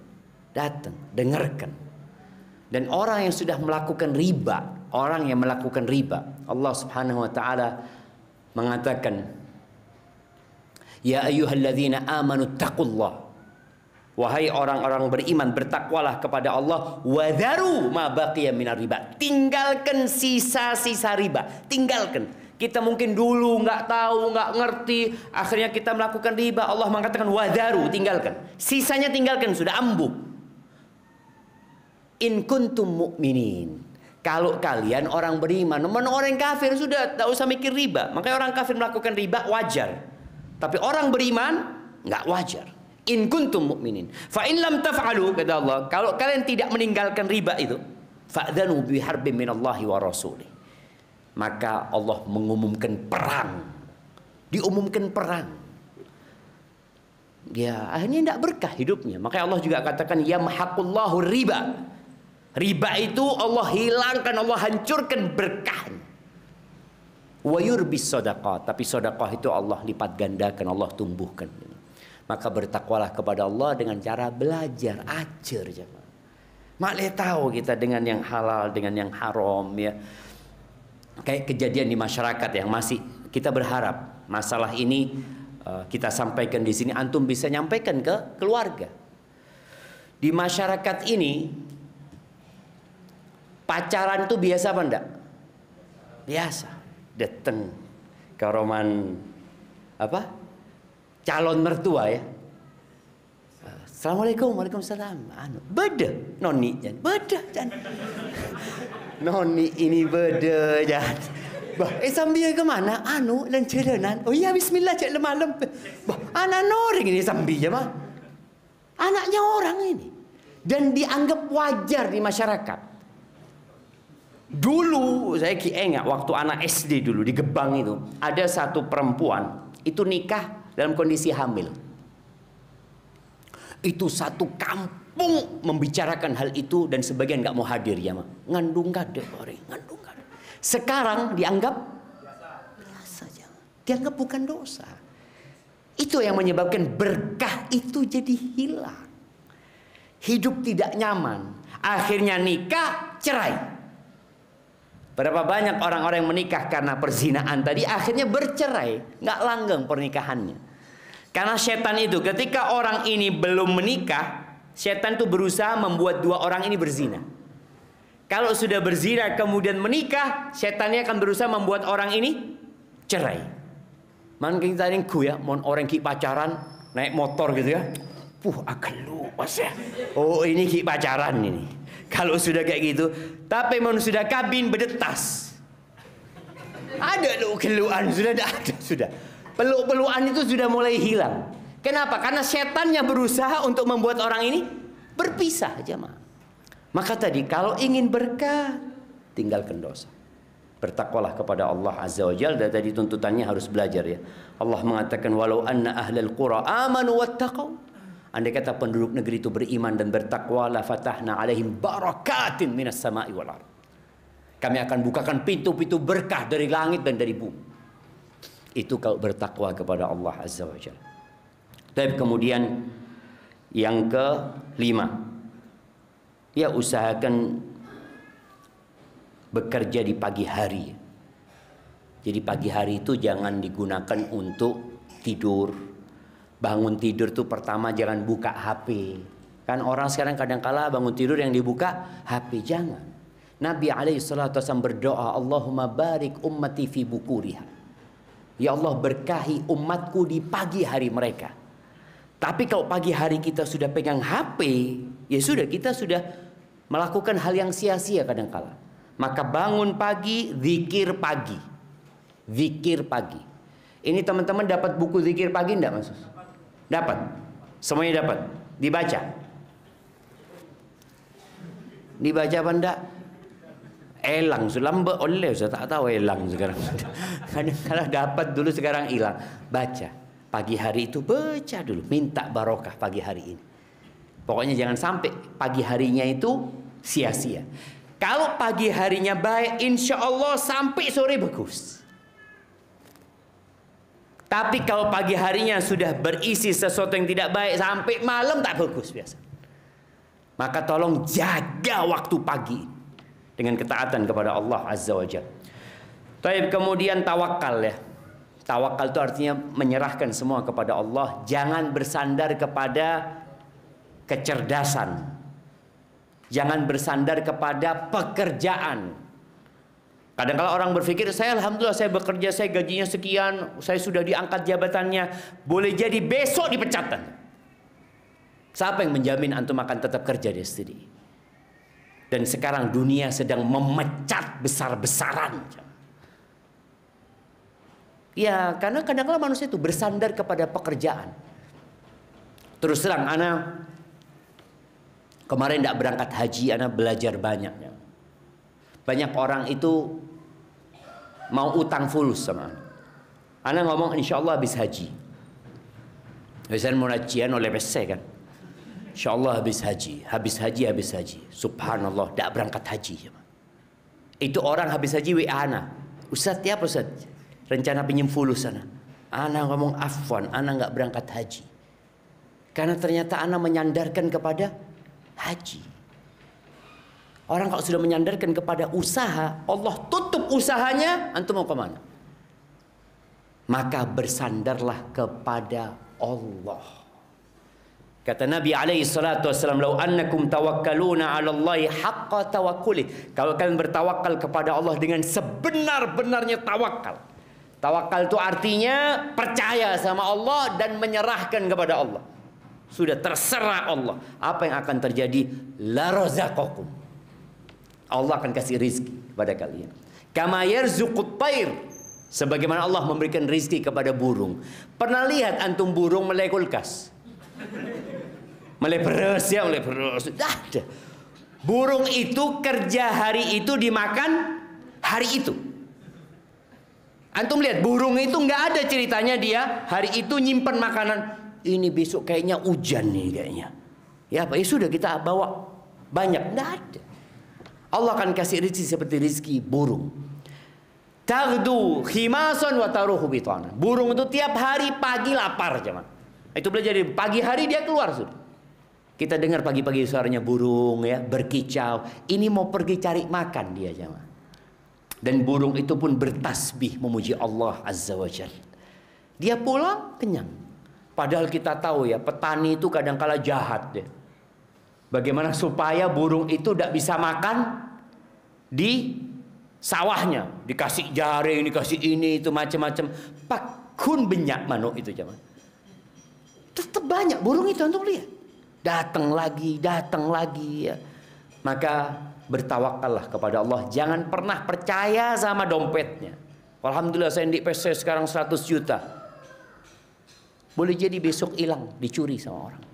datang, dengarkan. Dan orang yang sudah melakukan riba orang yang melakukan riba. Allah Subhanahu wa taala mengatakan, "Ya ayyuhalladzina amanu taqullah." Wahai orang-orang beriman, bertakwalah kepada Allah. Wadharu ma baqiya minar riba. Tinggalkan sisa-sisa riba. Tinggalkan. Kita mungkin dulu nggak tahu, nggak ngerti, akhirnya kita melakukan riba. Allah mengatakan wadharu, tinggalkan. Sisanya tinggalkan, sudah ambuh. In kuntum mu'minin. Kalau kalian orang beriman, orang kafir sudah tak usah mikir riba. Makanya orang kafir melakukan riba wajar. Tapi orang beriman nggak wajar. In kuntum mu'minin. Fa in lam taf'alu, kata Allah, kalau kalian tidak meninggalkan riba itu, fa'dhanu biharbin minallahi wa rasulih. Maka Allah mengumumkan perang. Diumumkan perang. Ya, akhirnya tidak berkah hidupnya. Makanya Allah juga katakan, yamhaqullahu riba. Riba itu Allah hilangkan, Allah hancurkan berkahnya. Wa yurbis sadaqah. Tapi sedekah itu Allah lipat gandakan, Allah tumbuhkan. Maka bertakwalah kepada Allah dengan cara belajar, ajar jemaah. Maklum tahu kita dengan yang halal, dengan yang haram ya. Kayak kejadian di masyarakat yang masih kita berharap masalah ini kita sampaikan di sini, antum bisa nyampaikan ke keluarga. Di masyarakat ini pacaran tuh biasa apa enggak? Biasa. Datang ke roman apa? Calon mertua ya. Assalamualaikum, waalaikumsalam. Beda noni jan, beda jan. Noni ini beda jan. Bah, sambil ke mana? Dan jalanan. Oh iya, bismillah cek malam. Bah, anak orang ini sambil ya mah. Anaknya orang ini. Dan dianggap wajar di masyarakat. Dulu saya ingat waktu anak SD dulu di Gebang itu ada satu perempuan itu nikah dalam kondisi hamil. Itu satu kampung membicarakan hal itu dan sebagian nggak mau hadir ya mah. Ngandung kade orang, ngandung kade. Sekarang dianggap biasa aja. Dianggap bukan dosa. Itu yang menyebabkan berkah itu jadi hilang. Hidup tidak nyaman. Akhirnya nikah, cerai. Berapa banyak orang-orang yang menikah karena perzinaan tadi akhirnya bercerai, nggak langgeng pernikahannya. Karena setan itu ketika orang ini belum menikah, setan itu berusaha membuat dua orang ini berzina. Kalau sudah berzina kemudian menikah, setannya akan berusaha membuat orang ini cerai. Mungkin kita ya, mau orang ki pacaran naik motor gitu ya, agak luas ya. Oh ini ki pacaran ini. Kalau sudah kayak gitu, tapi mau sudah kabin berdetas. Ada lu keluhan sudah ada sudah. Peluk-pelukan itu sudah mulai hilang. Kenapa? Karena setannya berusaha untuk membuat orang ini berpisah jemaah. Maka tadi kalau ingin berkah, tinggalkan dosa. Bertakwalah kepada Allah Azza wa Jalla. Dan tadi tuntutannya harus belajar ya. Allah mengatakan walau anna ahlal qura amanu wattaqau. Andai kata penduduk negeri itu beriman dan bertakwa, la fatahna alaihim barakatin minas sama'i wal ardh. Kami akan bukakan pintu-pintu berkah dari langit dan dari bumi. Itu kalau bertakwa kepada Allah Azza wa Jalla. Tapi kemudian yang kelima, ya usahakan bekerja di pagi hari. Jadi pagi hari itu jangan digunakan untuk tidur. Bangun tidur tuh pertama jangan buka HP. Kan orang sekarang kadang-kala bangun tidur yang dibuka HP. Jangan. Nabi SAW berdoa, Allahumma barik ummati fi bukuriha. Ya Allah berkahi umatku di pagi hari mereka. Tapi kalau pagi hari kita sudah pegang HP, ya sudah kita sudah melakukan hal yang sia-sia kadang-kala. Maka bangun pagi, zikir pagi. Zikir pagi. Ini teman-teman dapat buku zikir pagi enggak Mas? Dapat. Semuanya dapat. Dibaca. Dibaca apa enggak? Elang. Lambat oleh. Saya tak tahu elang sekarang. Kadang-kadang dapat dulu sekarang hilang. Baca. Pagi hari itu baca dulu. Minta barokah pagi hari ini. Pokoknya jangan sampai pagi harinya itu sia-sia. Kalau pagi harinya baik, insya Allah sampai sore bagus. Tapi kalau pagi harinya sudah berisi sesuatu yang tidak baik sampai malam tak bagus biasa. Maka tolong jaga waktu pagi. dengan ketaatan kepada Allah Azza wa Jalla. Baik, kemudian tawakal ya. Tawakal itu artinya menyerahkan semua kepada Allah, jangan bersandar kepada kecerdasan. Jangan bersandar kepada pekerjaan. Kadang kala orang berpikir, saya alhamdulillah saya bekerja, saya gajinya sekian, saya sudah diangkat jabatannya, boleh jadi besok dipecat. Siapa yang menjamin antum akan tetap kerja di sini? Dan sekarang dunia sedang memecat besar-besaran. Ya, karena kadang-kadang manusia itu bersandar kepada pekerjaan. Terus terang, ana kemarin tidak berangkat haji, ana belajar banyak. Banyak orang itu mau utang fulus sama ana. Ana ngomong insya Allah habis haji. Biasanya mau hajian oleh PC kan. Insya Allah habis haji, habis haji. Subhanallah, tidak berangkat haji. Itu orang habis haji WA ana. Ustaz, tiap Ustaz. Rencana pinjam fulus sana. Ana ngomong afwan, ana nggak berangkat haji. Karena ternyata ana menyandarkan kepada haji. Orang kalau sudah menyandarkan kepada usaha, Allah tutup usahanya, antum mau kemana? Maka bersandarlah kepada Allah. Kata Nabi alaihi salatu wasallam, "Lau annakum tawakkaluna 'ala Allahi haqqa tawakkuli." Kalau kalian bertawakal kepada Allah dengan sebenar-benarnya tawakal. Tawakal itu artinya percaya sama Allah dan menyerahkan kepada Allah. Sudah terserah Allah. Apa yang akan terjadi? La razaqakum. Allah akan kasih rizki kepada kalian. Kama yarzuqut thair. Sebagaimana Allah memberikan rizki kepada burung. Pernah lihat antum burung melek kulkas? Melek beres ya, melek beres. Ada. Burung itu kerja hari itu dimakan hari itu. Antum lihat burung itu nggak ada ceritanya dia hari itu nyimpen makanan. Ini besok kayaknya hujan nih kayaknya. Ya apa? Ya sudah kita bawa banyak. Nggak ada. Allah akan kasih rezeki seperti rezeki burung. Taghdu khimasan wa taruhu bitana. Burung itu tiap hari pagi lapar jemaah. Itu belajar di pagi hari dia keluar sudah. Kita dengar pagi-pagi suaranya burung ya berkicau. Ini mau pergi cari makan dia jemaah. Dan burung itu pun bertasbih memuji Allah Azza wa Jalla. Dia pulang kenyang. Padahal kita tahu ya petani itu kadang-kala jahat deh. Bagaimana supaya burung itu tidak bisa makan di sawahnya, dikasih jaring, dikasih ini itu macam-macam. Pakun benyak manuk itu jemaah. Tetap banyak burung itu antum lihat. Datang lagi ya. Maka bertawakallah kepada Allah. Jangan pernah percaya sama dompetnya. Alhamdulillah saya di PC sekarang 100 juta. Boleh jadi besok hilang, dicuri sama orang.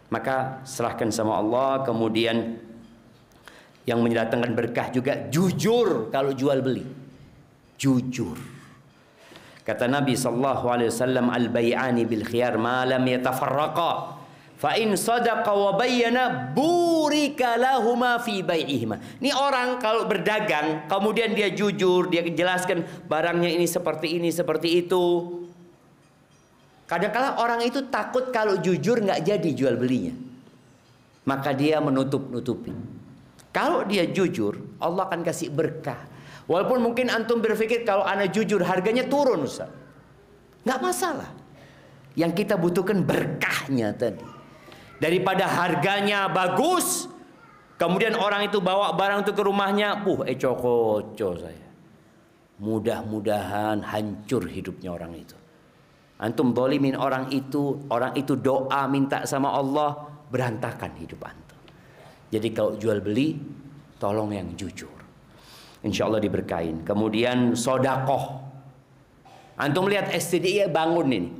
Maka serahkan sama Allah. Kemudian yang mendatangkan berkah juga jujur kalau jual beli. Jujur. Kata Nabi SAW, al-bay'ani bil khiyar ma lam yatafarraqa. Fa in sadaqa wa bayyana burika lahuma fi bai'ihima. Ini orang kalau berdagang kemudian dia jujur, dia jelaskan barangnya ini seperti itu. Kadang-kala orang itu takut kalau jujur nggak jadi jual belinya. Maka dia menutup-nutupi. Kalau dia jujur, Allah akan kasih berkah. Walaupun mungkin antum berpikir kalau ana jujur harganya turun Ustaz. Nggak masalah. Yang kita butuhkan berkahnya tadi. Daripada harganya bagus, kemudian orang itu bawa barang itu ke rumahnya, eco-koco saya. Mudah-mudahan hancur hidupnya orang itu. Antum zalimin orang itu doa minta sama Allah, berantakan hidup antum. Jadi kalau jual beli, tolong yang jujur. Insya Allah diberkahin. Kemudian sodakoh. Antum lihat STDI bangun ini.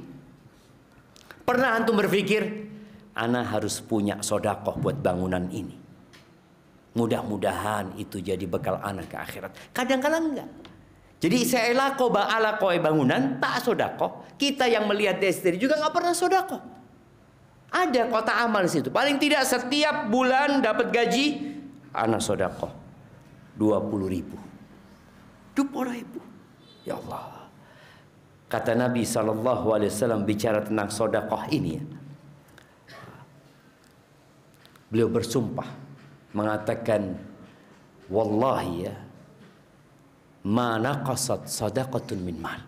Pernah antum berpikir, ana harus punya sodakoh buat bangunan ini. Mudah-mudahan itu jadi bekal ana ke akhirat. Kadang-kadang enggak. Jadi saya ala koe bangunan tak sodakoh. Kita yang melihat STDI juga nggak pernah sodakoh. Ada kota amal di situ. Paling tidak setiap bulan dapat gaji, ana sodakoh 20.000. 20.000. Ya Allah. Kata Nabi SAW bicara tentang sodakoh ini ya. Beliau bersumpah mengatakan Wallahi ya, ma naqasat sadaqatun min mal.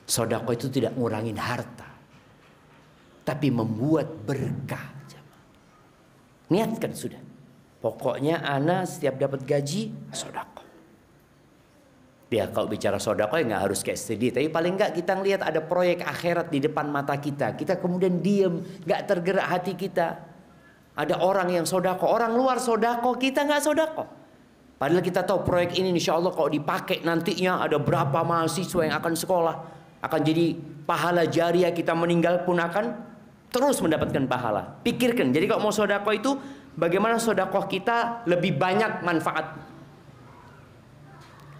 Sedekah itu tidak ngurangin harta, tapi membuat berkah. Niatkan sudah. Pokoknya ana setiap dapat gaji sedekah. Ya kalau bicara sedekah ya nggak harus kayak sedih, tapi paling nggak kita ngelihat ada proyek akhirat di depan mata kita. Kita kemudian diem, nggak tergerak hati kita. Ada orang yang sedekah, orang luar sedekah, kita nggak sedekah. Padahal kita tahu proyek ini insya Allah kalau dipakai nantinya ada berapa mahasiswa yang akan sekolah, akan jadi pahala jariah, kita meninggal pun akan terus mendapatkan pahala. Pikirkan, jadi kalau mau sedekah itu bagaimana sedekah kita lebih banyak manfaat.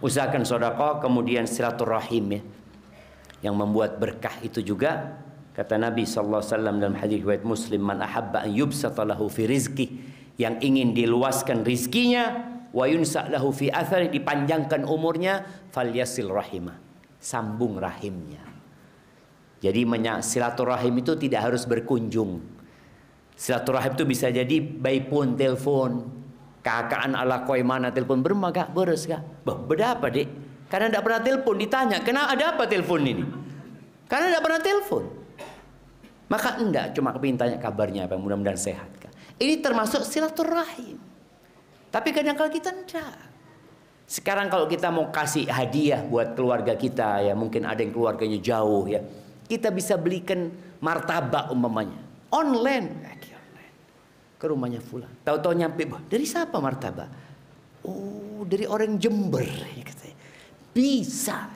Usahakan sedekah, kemudian silaturahim ya, yang membuat berkah itu juga. Kata Nabi SAW dalam hadis riwayat Muslim, man ahabba an yubsata lahu fi rizqi, yang ingin diluaskan rizkinya, wa yunsa lahu fi athari, dipanjangkan umurnya, falyasil rahimah, sambung rahimnya. Jadi silaturahim itu tidak harus berkunjung. Silaturahim itu bisa jadi by phone, telepon. Kakaan ala koi mana telepon bermaga beres kah? Berapa dek? Karena tidak pernah telepon, ditanya kenapa ada apa telepon ini? Karena tidak pernah telepon. Maka enggak cuma kepingin tanya kabarnya apa, mudah-mudahan sehat kah? Ini termasuk silaturahim. Tapi kadang-kadang kita enggak. Sekarang kalau kita mau kasih hadiah buat keluarga kita ya, mungkin ada yang keluarganya jauh ya, kita bisa belikan martabak umpamanya online ke rumahnya fulan. Tahu-tahu nyampe, dari siapa martabak? Oh, dari orang Jember ya katanya. Bisa.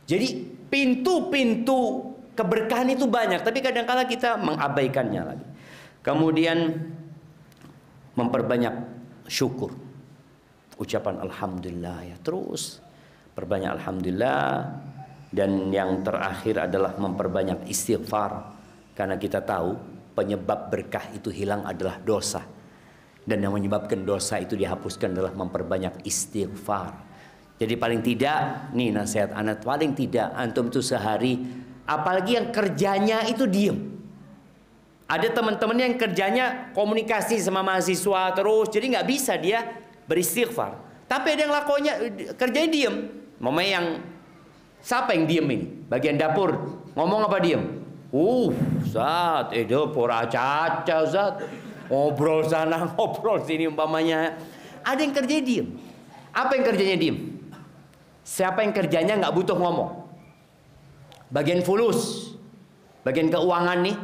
Jadi pintu-pintu keberkahan itu banyak, tapi kadang-kala kita mengabaikannya lagi. Kemudian memperbanyak syukur, ucapan alhamdulillah ya, terus perbanyak alhamdulillah. Dan yang terakhir adalah memperbanyak istighfar, karena kita tahu penyebab berkah itu hilang adalah dosa, dan yang menyebabkan dosa itu dihapuskan adalah memperbanyak istighfar. Jadi paling tidak nih nasihat anak, paling tidak antum tuh sehari, apalagi yang kerjanya itu diem. Ada teman-teman yang kerjanya komunikasi sama mahasiswa terus, jadi nggak bisa dia beristighfar. Tapi ada yang lakonya kerjanya diem. Mama yang siapa yang diem ini? Bagian dapur ngomong apa diem? Zat itu pura caca Zat, ngobrol sana ngobrol sini umpamanya. Ada yang kerjanya diem. Apa yang kerjanya diem? Siapa yang kerjanya nggak butuh ngomong? Bagian fulus, bagian keuangan nih,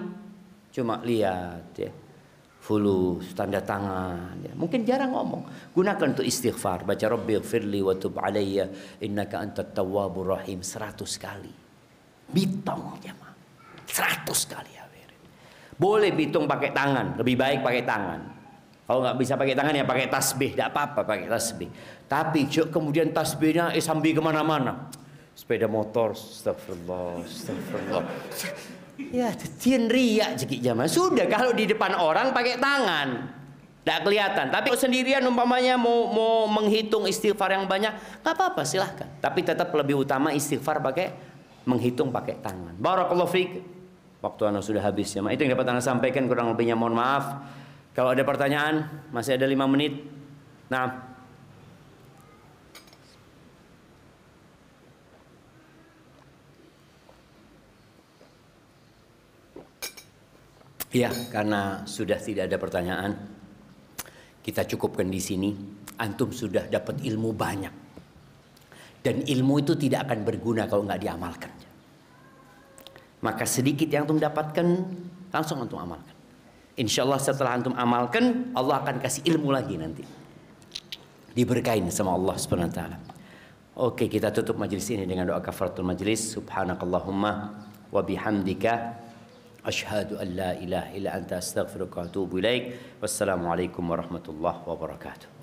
cuma lihat ya, fulus, tanda tangan ya. Mungkin jarang ngomong. Gunakan untuk istighfar, baca Rabbighfirli wa tub alayya innaka antat tawwabur rahim 100 kali. Bitong jemaah, 100 kali ya. Boleh bitung pakai tangan, lebih baik pakai tangan. Kalau nggak bisa pakai tangan ya pakai tasbih, tidak apa-apa pakai tasbih. Tapi kemudian tasbihnya sambil kemana-mana. Sepeda motor, astagfirullah, astagfirullah. Ya, tien riak jekik jamaah. Sudah kalau di depan orang pakai tangan, tidak kelihatan. Tapi sendirian umpamanya mau menghitung istighfar yang banyak, nggak apa-apa silahkan. Tapi tetap lebih utama istighfar pakai menghitung pakai tangan. Barakallahu fiik. Waktu anda sudah habis ya. Itu yang dapat anda sampaikan, kurang lebihnya mohon maaf. Kalau ada pertanyaan, masih ada 5 menit. Nah. Ya, karena sudah tidak ada pertanyaan, kita cukupkan di sini. Antum sudah dapat ilmu banyak. Dan ilmu itu tidak akan berguna kalau nggak diamalkan. Maka sedikit yang antum dapatkan, langsung antum amalkan. Insya Allah setelah antum amalkan, Allah akan kasih ilmu lagi nanti. Diberkahin sama Allah Subhanahu wa taala. Oke, kita tutup majelis ini dengan doa kafaratul majelis. Subhanakallahumma wa bihamdika asyhadu an la ilaha illa anta astaghfiruka wa atubu ilaik. Wassalamualaikum warahmatullahi wabarakatuh.